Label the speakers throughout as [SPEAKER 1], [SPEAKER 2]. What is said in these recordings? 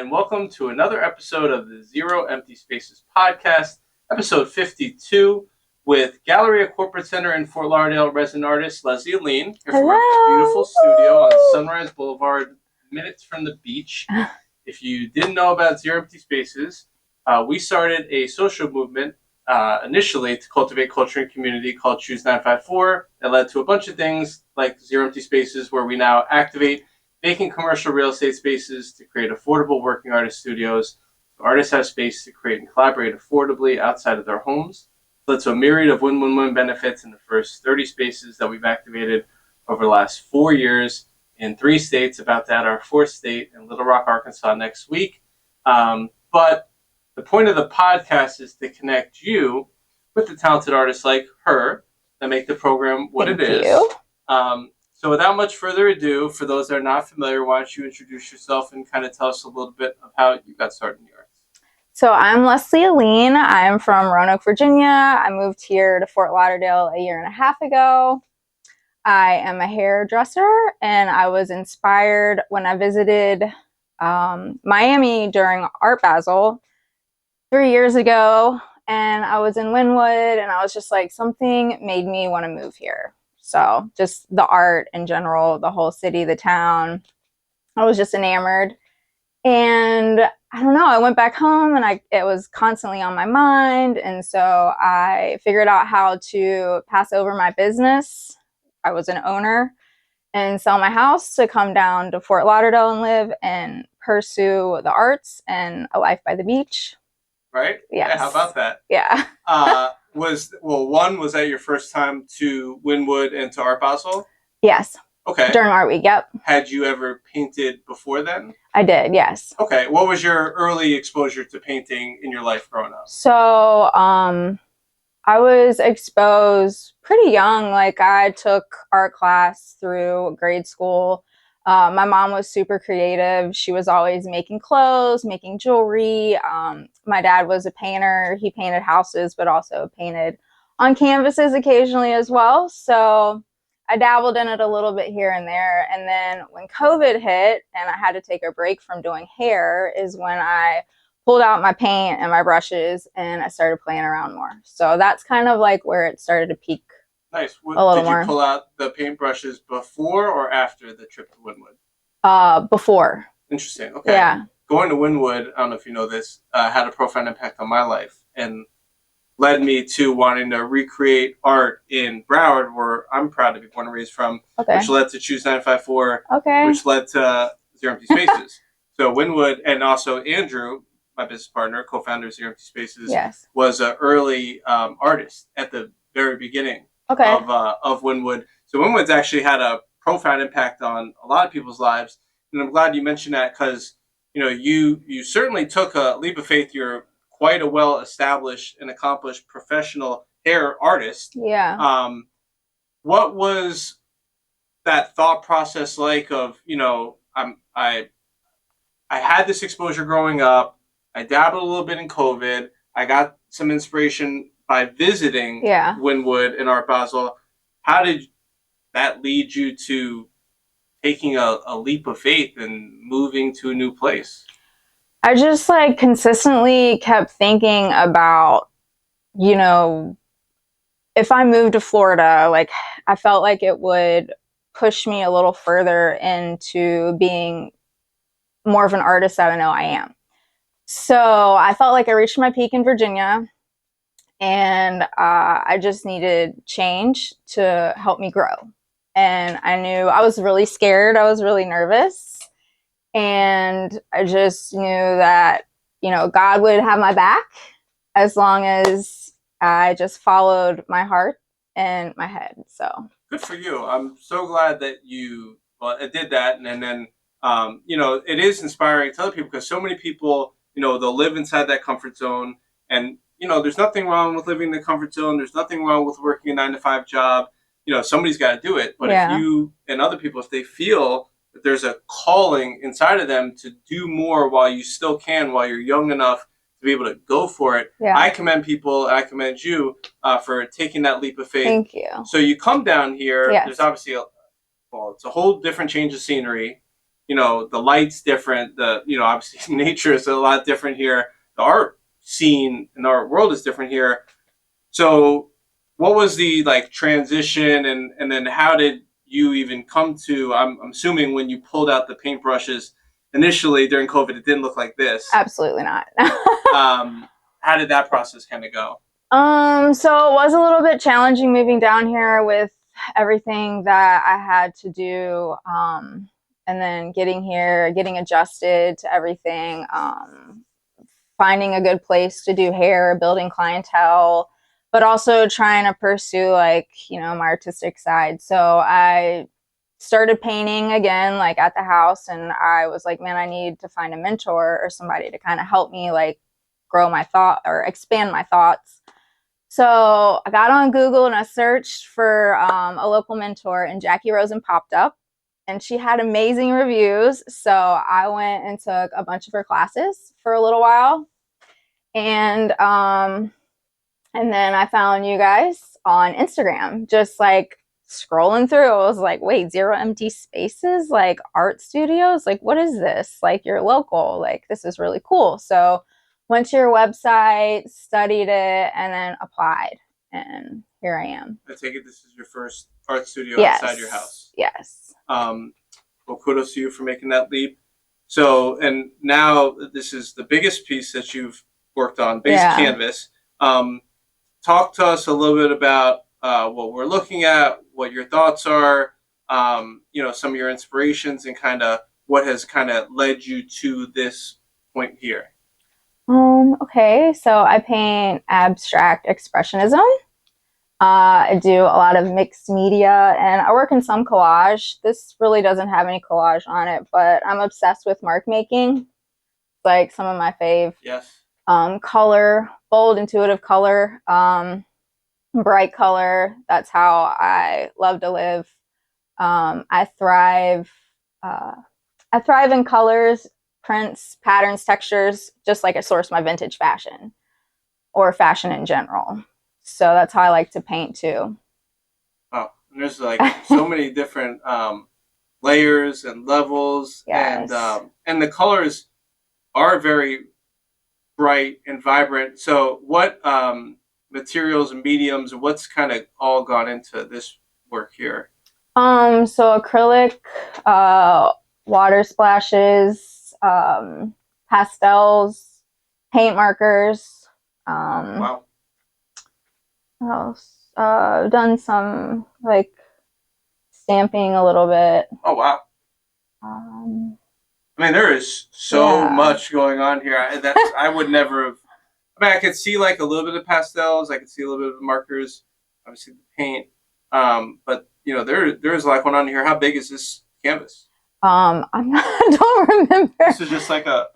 [SPEAKER 1] and welcome to another episode of the Zero Empty Spaces podcast, episode 52, with Galleria Corporate Center in Fort Lauderdale resident artist Lesleigh Aline, here from our beautiful studio on Sunrise Boulevard, minutes from the beach. If you didn't know about Zero Empty Spaces, we started a social movement initially to cultivate culture and community called Choose 954. That led to a bunch of things like Zero Empty Spaces, where we now activate vacant commercial real estate spaces to create affordable working artist studios. Artists have space to create and collaborate affordably outside of their homes. It led to a myriad of win-win-win benefits in the first 30 spaces that we've activated over the last 4 years in 3 states, about to add our 4th state in Little Rock, Arkansas next week. But the point of the podcast is to connect you with the talented artists like her that make the program what it is. So without much further ado, for those that are not familiar, why don't you introduce yourself and kind of tell us a little bit of how you got started in the arts?
[SPEAKER 2] So I'm Lesleigh Aline. I'm from Roanoke, Virginia. I moved here to Fort Lauderdale a year and a half ago. I am a hairdresser, and I was inspired when I visited Miami during Art Basel 3 years ago, and I was in Wynwood, and I was just like, something made me want to move here. So just the art in general, the whole city, the town, I was just enamored. And I don't know, I went back home and it was constantly on my mind. And so I figured out how to pass over my business. I was an owner, and sell my house to come down to Fort Lauderdale and live and pursue the arts and a life by the beach.
[SPEAKER 1] Right?
[SPEAKER 2] Yes.
[SPEAKER 1] Yeah, how about that?
[SPEAKER 2] Yeah.
[SPEAKER 1] Was that your first time to Wynwood and to Art Basel?
[SPEAKER 2] Yes.
[SPEAKER 1] Okay.
[SPEAKER 2] During Art Week, yep.
[SPEAKER 1] Had you ever painted before then?
[SPEAKER 2] I did, yes.
[SPEAKER 1] Okay. What was your early exposure to painting in your life growing up?
[SPEAKER 2] So, I was exposed pretty young. Like, I took art class through grade school. My mom was super creative. She was always making clothes, making jewelry. My dad was a painter. He painted houses, but also painted on canvases occasionally as well. So I dabbled in it a little bit here and there. And then when COVID hit and I had to take a break from doing hair is when I pulled out my paint and my brushes and I started playing around more. So that's kind of like where it started to peak.
[SPEAKER 1] Nice.
[SPEAKER 2] A little
[SPEAKER 1] did you
[SPEAKER 2] more.
[SPEAKER 1] Pull out the paintbrushes before or after the trip to Wynwood?
[SPEAKER 2] Before.
[SPEAKER 1] Interesting. Okay.
[SPEAKER 2] Yeah.
[SPEAKER 1] Going to Wynwood, I don't know if you know this, had a profound impact on my life and led me to wanting to recreate art in Broward, where I'm proud to be born and raised from, which led to Choose 954, which led to Zero Empty Spaces. So Wynwood, and also Andrew, my business partner, co-founder of Zero Empty Spaces, was an early artist at the very beginning of Wynwood. So Wynwood's actually had a profound impact on a lot of people's lives, and I'm glad you mentioned that because you certainly took a leap of faith. You're quite a well-established and accomplished professional hair artist.
[SPEAKER 2] Yeah.
[SPEAKER 1] What was that thought process like? Of I had this exposure growing up. I dabbled a little bit in COVID. I got some inspiration by visiting Wynwood and Art Basel. How did that lead you to taking a leap of faith and moving to a new place?
[SPEAKER 2] I just consistently kept thinking about, if I moved to Florida, I felt like it would push me a little further into being more of an artist that I know I am. So I felt like I reached my peak in Virginia, and I just needed change to help me grow. And I knew I was really scared. I was really nervous. And I just knew that, God would have my back as long as I just followed my heart and my head. So
[SPEAKER 1] good for you. I'm so glad that you did that. And then, it is inspiring to other people because so many people, they'll live inside that comfort zone. And, there's nothing wrong with living in the comfort zone. There's nothing wrong with working a 9-to-5 job. Somebody's got to do it. But if you and other people, if they feel that there's a calling inside of them to do more while you still can, while you're young enough to be able to go for it, I commend people, and I commend you for taking that leap of faith.
[SPEAKER 2] Thank you.
[SPEAKER 1] So you come down here. There's obviously it's a whole different change of scenery. the light's different. Obviously nature is a lot different here. The art scene and our world is different here. So what was the like transition, and then how did you even come to, I'm assuming when you pulled out the paintbrushes initially during COVID, it didn't look like this.
[SPEAKER 2] Absolutely not.
[SPEAKER 1] How did that process kind of go?
[SPEAKER 2] So it was a little bit challenging moving down here with everything that I had to do. And then getting here, getting adjusted to everything, finding a good place to do hair, building clientele, but also trying to pursue my artistic side. So I started painting again, like at the house, and I was like, man, I need to find a mentor or somebody to kind of help me like grow my thought or expand my thoughts. So I got on Google and I searched for a local mentor, and Jackie Rosen popped up, and she had amazing reviews. So I went and took a bunch of her classes for a little while, and then I found you guys on Instagram, just like scrolling through. I was like, wait, Zero Empty Spaces, like art studios? Like, what is this? Like, you're local. Like, this is really cool. So went to your website, studied it, and then applied. And here I am.
[SPEAKER 1] I take it this is your first art studio outside your house.
[SPEAKER 2] Yes.
[SPEAKER 1] Well, kudos to you for making that leap. So, and now this is the biggest piece that you've worked on, base canvas. Talk to us a little bit about what we're looking at, what your thoughts are, some of your inspirations, and kind of what has kind of led you to this point here.
[SPEAKER 2] Okay, so I paint abstract expressionism. I do a lot of mixed media, and I work in some collage. This really doesn't have any collage on it, but I'm obsessed with mark making. Like some of my fave.
[SPEAKER 1] Yes.
[SPEAKER 2] Color, bold, intuitive color, bright color. That's how I love to live. I thrive in colors, prints, patterns, textures, just like I source my vintage fashion or fashion in general. So that's how I like to paint too.
[SPEAKER 1] Oh, and there's like so many different layers and levels.
[SPEAKER 2] Yes.
[SPEAKER 1] And the colors are very bright and vibrant. So what materials and mediums, what's kind of all gone into this work here?
[SPEAKER 2] So acrylic, water splashes, pastels, paint markers.
[SPEAKER 1] Wow.
[SPEAKER 2] What else? Done some like stamping a little bit.
[SPEAKER 1] Oh wow. I mean, there is so much going on here. I would never have. I mean, I could see like a little bit of pastels. I could see a little bit of markers. Obviously, the paint. But there's a lot going on here. How big is this canvas?
[SPEAKER 2] I don't remember.
[SPEAKER 1] This is just like a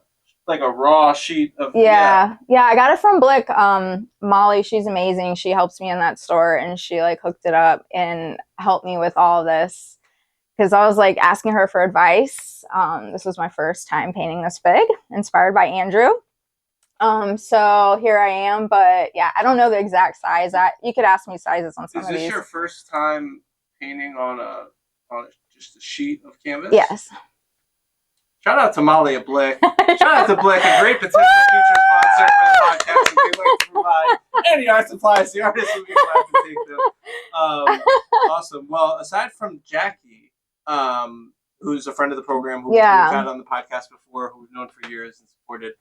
[SPEAKER 1] raw sheet of.
[SPEAKER 2] Yeah. I got it from Blick. Molly, she's amazing. She helps me in that store, and she like hooked it up and helped me with all of this. Because I was like asking her for advice. This was my first time painting this big, inspired by Andrew. So here I am, but yeah, I don't know the exact size. You could ask me sizes on some of these.
[SPEAKER 1] Is this your first time painting on just a sheet of canvas?
[SPEAKER 2] Yes.
[SPEAKER 1] Shout out to Molly at Blick. Shout out to Blick, a great potential future sponsor for the podcast. If they'd like to provide any art supplies, the artists would be glad to take them. Awesome. Well, aside from Jackie, who's a friend of the program, who we've had on the podcast before, who we've known for years and supported,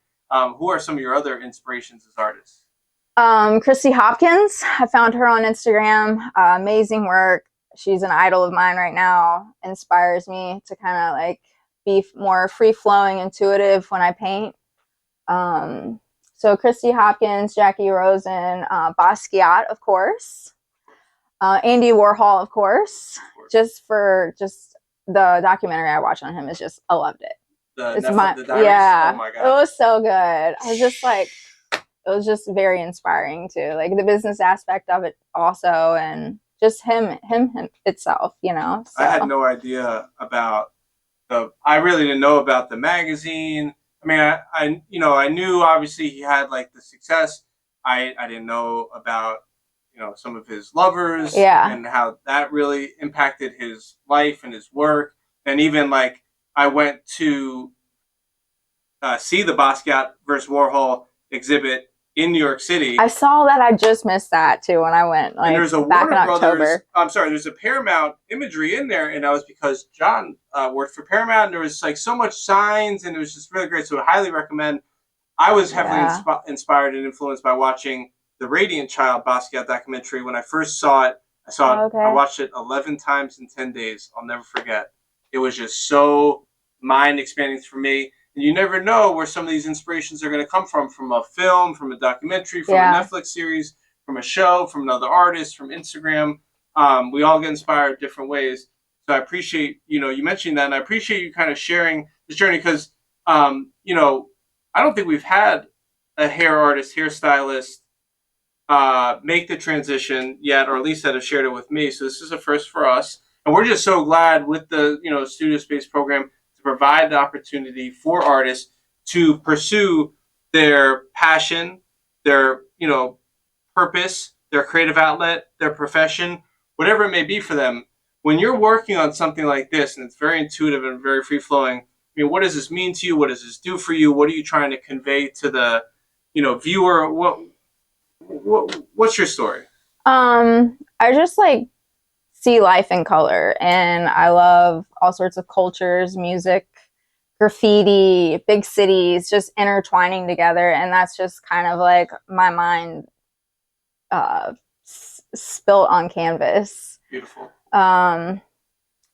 [SPEAKER 1] who are some of your other inspirations as artists?
[SPEAKER 2] Christy Hopkins. I found her on Instagram. Amazing work. She's an idol of mine right now. Inspires me to kind of like be more free-flowing, intuitive when I paint. So Christy Hopkins, Jackie Rosen, Basquiat, of course. Andy Warhol, of course. Just the documentary I watched on him is just, I loved it.
[SPEAKER 1] The Diaries? Oh my God.
[SPEAKER 2] It was so good. I was just like, it was just very inspiring too. Like the business aspect of it also, and just him itself, So.
[SPEAKER 1] I had no idea about I really didn't know about the magazine. I mean, I knew obviously he had like the success. I didn't know about some of his lovers and how that really impacted his life and his work, and even like I went to see the Basquiat versus Warhol exhibit in New York City.
[SPEAKER 2] I saw that. I just missed that too when I went. Like,
[SPEAKER 1] and there's a
[SPEAKER 2] back
[SPEAKER 1] Warner
[SPEAKER 2] in October.
[SPEAKER 1] Brothers. I'm sorry. There's a Paramount imagery in there, and that was because John worked for Paramount. And there was like so much signs, and it was just really great. So I highly recommend. I was heavily inspired and influenced by watching the Radiant Child Basquiat documentary. When I first saw it, I watched it 11 times in 10 days. I'll never forget. It was just so mind expanding for me. And you never know where some of these inspirations are going to come from a film, from a documentary, from a Netflix series, from a show, from another artist, from Instagram. We all get inspired different ways. So I appreciate, you mentioning that, and I appreciate you kind of sharing this journey because, I don't think we've had a hair artist, hairstylist make the transition yet, or at least that have shared it with me. So this is a first for us. And we're just so glad with the, Studio Space program to provide the opportunity for artists to pursue their passion, their, purpose, their creative outlet, their profession, whatever it may be for them. When you're working on something like this, and it's very intuitive and very free-flowing, what does this mean to you? What does this do for you? What are you trying to convey to the, viewer? What's your story?
[SPEAKER 2] I just see life in color, and I love all sorts of cultures, music, graffiti, big cities, just intertwining together, and that's just kind of like my mind spilt on canvas.
[SPEAKER 1] Beautiful.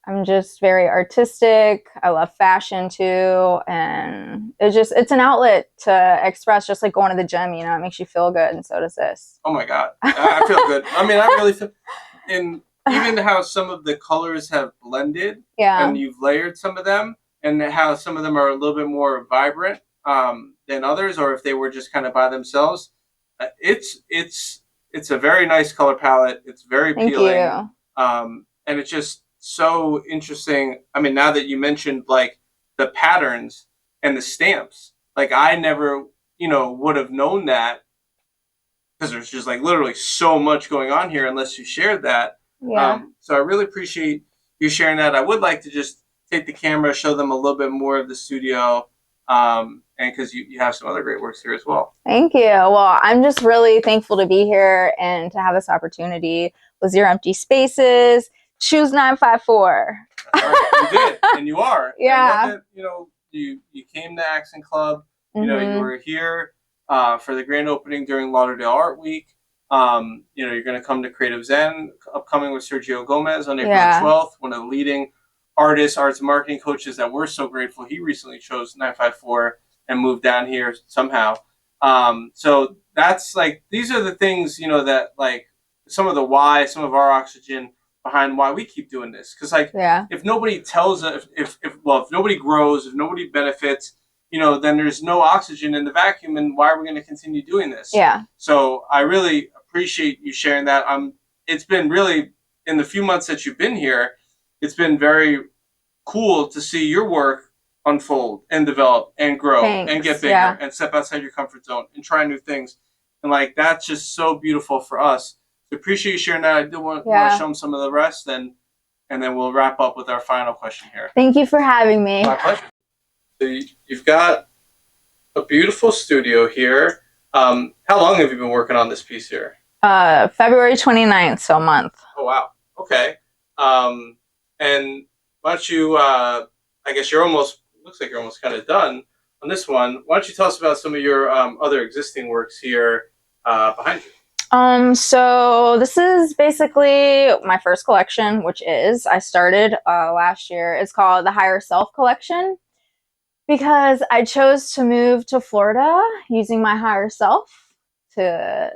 [SPEAKER 2] I'm just very artistic. I love fashion too, and it's an outlet to express, just like going to the gym. It makes you feel good, and so does this.
[SPEAKER 1] Oh my God, I feel good. I really feel, and even how some of the colors have blended, and you've layered some of them, and how some of them are a little bit more vibrant than others, or if they were just kind of by themselves. It's a very nice color palette. It's very appealing.
[SPEAKER 2] Thank
[SPEAKER 1] you. And it's just so interesting. Now that you mentioned like the patterns and the stamps, like I never, would have known that because there's just like literally so much going on here unless you shared that.
[SPEAKER 2] Yeah.
[SPEAKER 1] So I really appreciate you sharing that. I would like to just take the camera, show them a little bit more of the studio. And because you have some other great works here as well.
[SPEAKER 2] Thank you. Well, I'm just really thankful to be here and to have this opportunity with Zero Empty Spaces. Choose 954.
[SPEAKER 1] Right, you did, and you are.
[SPEAKER 2] Yeah.
[SPEAKER 1] I love that, you came to Accent Club. You were here for the grand opening during Lauderdale Art Week. You're going to come to Creative Zen, upcoming with Sergio Gomez on April 12th, one of the leading artists, arts and marketing coaches that we're so grateful he recently chose 954 and moved down here somehow. So that's like, these are the things, that like some of the why, some of our oxygen behind why we keep doing this. Because if nobody tells us, if nobody grows, if nobody benefits, then there's no oxygen in the vacuum, and why are we going to continue doing this?
[SPEAKER 2] Yeah.
[SPEAKER 1] So I really appreciate you sharing that. It's been really, in the few months that you've been here, it's been very cool to see your work unfold and develop and grow and get bigger and step outside your comfort zone and try new things. And that's just so beautiful for us. So appreciate you sharing that. I do want to show them some of the rest, and then we'll wrap up with our final question here.
[SPEAKER 2] Thank you for having me.
[SPEAKER 1] My pleasure. So you've got a beautiful studio here. How long have you been working on this piece here?
[SPEAKER 2] February 29th, so a month.
[SPEAKER 1] Oh, wow. Okay. And why don't you, I guess looks like you're almost kind of done on this one. Why don't you tell us about some of your other existing works here behind you?
[SPEAKER 2] So this is basically my first collection, which I started last year. It's called the Higher Self Collection because I chose to move to Florida using my higher self to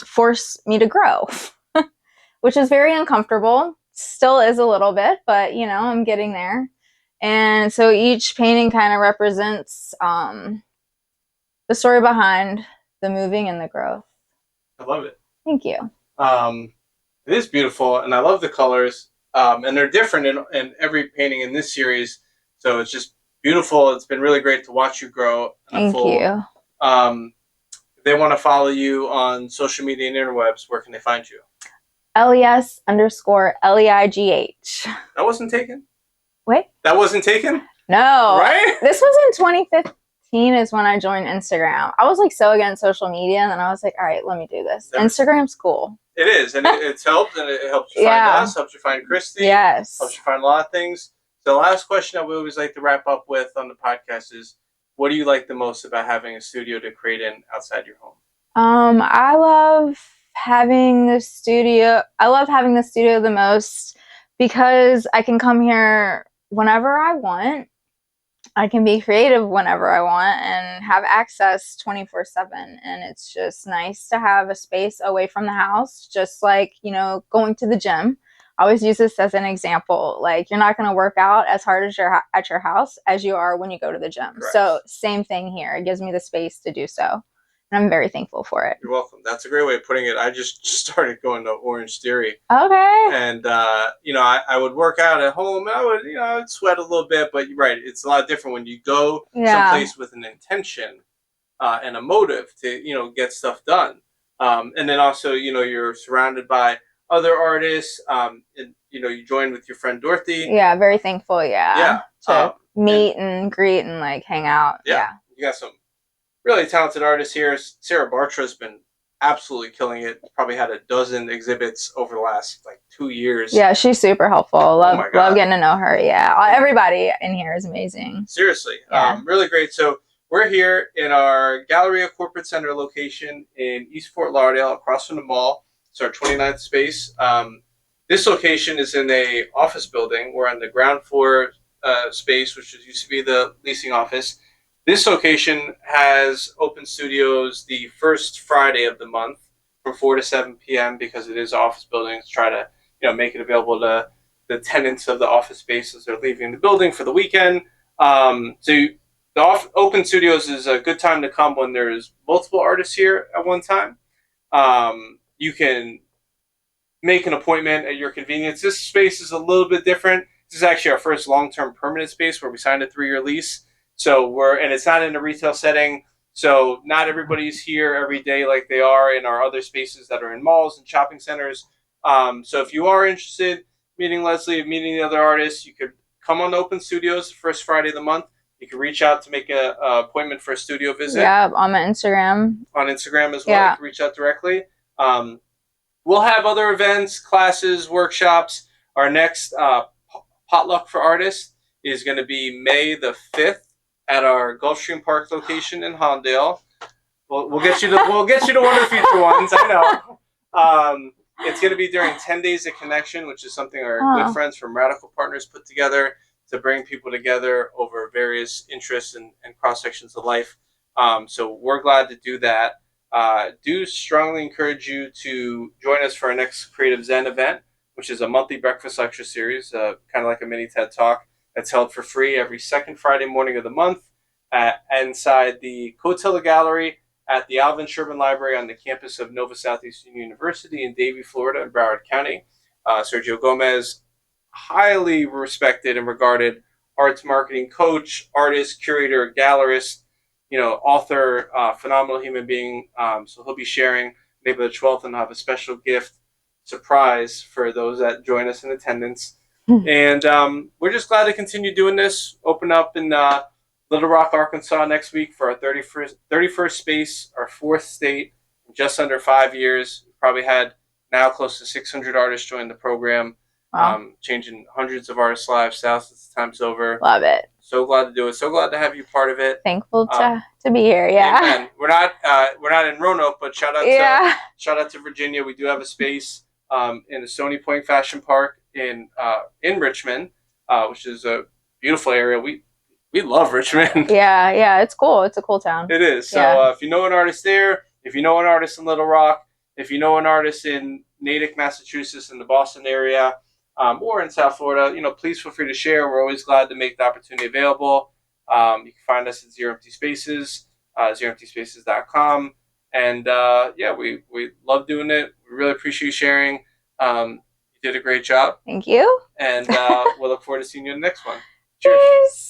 [SPEAKER 2] force me to grow, which is very uncomfortable. Still is a little bit, but I'm getting there. And so each painting kind of represents the story behind the moving and the growth.
[SPEAKER 1] I love it.
[SPEAKER 2] Thank you.
[SPEAKER 1] It is beautiful, and I love the colors. And they're different in every painting in this series, so it's just beautiful. It's been really great to watch you grow.
[SPEAKER 2] Thank you.
[SPEAKER 1] If they want to follow you on social media and interwebs, where can they find you?
[SPEAKER 2] LES_LEIGH.
[SPEAKER 1] That wasn't taken?
[SPEAKER 2] Wait?
[SPEAKER 1] That wasn't taken?
[SPEAKER 2] No.
[SPEAKER 1] Right?
[SPEAKER 2] This was in 2015 is when I joined Instagram. I was like so against social media, and then I was like, all right, let me do this. Instagram's cool.
[SPEAKER 1] It is, and it's helped, and it helps you find us, helps you find Christy,
[SPEAKER 2] yes,
[SPEAKER 1] helps you find a lot of things. So the last question that we always like to wrap up with on the podcast is, what do you like the most about having a studio to create in outside your home?
[SPEAKER 2] I love having the studio. I love having the studio the most because I can come here whenever I want. I can be creative whenever I want and have access 24/7. And it's just nice to have a space away from the house, just like, going to the gym. I always use this as an example. Like, you're not going to work out as hard as you're at your house as you are when you go to the gym.
[SPEAKER 1] Correct.
[SPEAKER 2] So same thing here. It gives me the space to do so. And I'm very thankful for it.
[SPEAKER 1] You're welcome. That's a great way of putting it. I just started going to Orange Theory.
[SPEAKER 2] Okay.
[SPEAKER 1] And, I would work out at home. I would sweat a little bit. But you're right. It's a lot different when you go someplace with an intention and a motive to, get stuff done. And then also, you're surrounded by other artists. And, you join with your friend Dorothy.
[SPEAKER 2] Yeah, very thankful.
[SPEAKER 1] Yeah.
[SPEAKER 2] To meet and greet and like hang out. Yeah.
[SPEAKER 1] You got some really talented artists here. Sarah Bartra's been absolutely killing it. Probably had a dozen exhibits over the last 2 years.
[SPEAKER 2] Yeah, she's super helpful. Love getting to know her. Yeah, everybody in here is amazing.
[SPEAKER 1] Seriously, really great. So we're here in our Galleria Corporate Center location in East Fort Lauderdale, across from the mall. It's our 29th space. This location is in a office building. We're on the ground floor space, which used to be the leasing office. This location has open studios the first Friday of the month from 4 to 7 p.m. because it is office buildings. Try to make it available to the tenants of the office space as they're leaving the building for the weekend. Open studios is a good time to come when there's multiple artists here at one time. You can make an appointment at your convenience. This space is a little bit different. This is actually our first long-term permanent space where we signed a 3-year lease. And it's not in a retail setting, so not everybody's here every day like they are in our other spaces that are in malls and shopping centers. So if you are interested in meeting Leslie, meeting the other artists, you could come on Open Studios the first Friday of the month. You can reach out to make an appointment for a studio visit.
[SPEAKER 2] Yeah, on my Instagram. On
[SPEAKER 1] Instagram as well. Yeah. You can reach out directly. We'll have other events, classes, workshops. Our next potluck for artists is going to be May the 5th. At our Gulfstream Park location in Hollandale. We'll get you to one of the future ones. I know. It's going to be during 10 Days of Connection, which is something our good friends from Radical Partners put together to bring people together over various interests and cross sections of life. So we're glad to do that. Do strongly encourage you to join us for our next Creative Zen event, which is a monthly breakfast lecture series, kind of like a mini TED Talk. That's held for free every second Friday morning of the month inside the Cotilla Gallery at the Alvin Sherman Library on the campus of Nova Southeastern University in Davie, Florida, in Broward County. Sergio Gomez, highly respected and regarded arts marketing coach, artist, curator, gallerist, author, phenomenal human being. So he'll be sharing April the 12th, and I'll have a special gift surprise for those that join us in attendance. And we're just glad to continue doing this. Open up in Little Rock, Arkansas next week for our 31st space, our 4th state, in just under 5 years. We've probably had now close to 600 artists join the program, changing hundreds of artists' lives thousands of times over.
[SPEAKER 2] Love it.
[SPEAKER 1] So glad to do it. So glad to have you part of it.
[SPEAKER 2] Thankful to be here. Yeah.
[SPEAKER 1] Amen. We're not in Roanoke, but shout out to Virginia. We do have a space in the Stony Point Fashion Park in Richmond, which is a beautiful area. We love Richmond.
[SPEAKER 2] Yeah, it's cool. It's a cool town.
[SPEAKER 1] It is. So if you know an artist there, if you know an artist in Little Rock, if you know an artist in Natick, Massachusetts, in the Boston area, or in South Florida, please feel free to share. We're always glad to make the opportunity available. You can find us at Zero Empty Spaces, zeroemptyspaces.com. And we love doing it. We really appreciate you sharing. You did a great job.
[SPEAKER 2] Thank you.
[SPEAKER 1] And we'll look forward to seeing you in the next one. Cheers.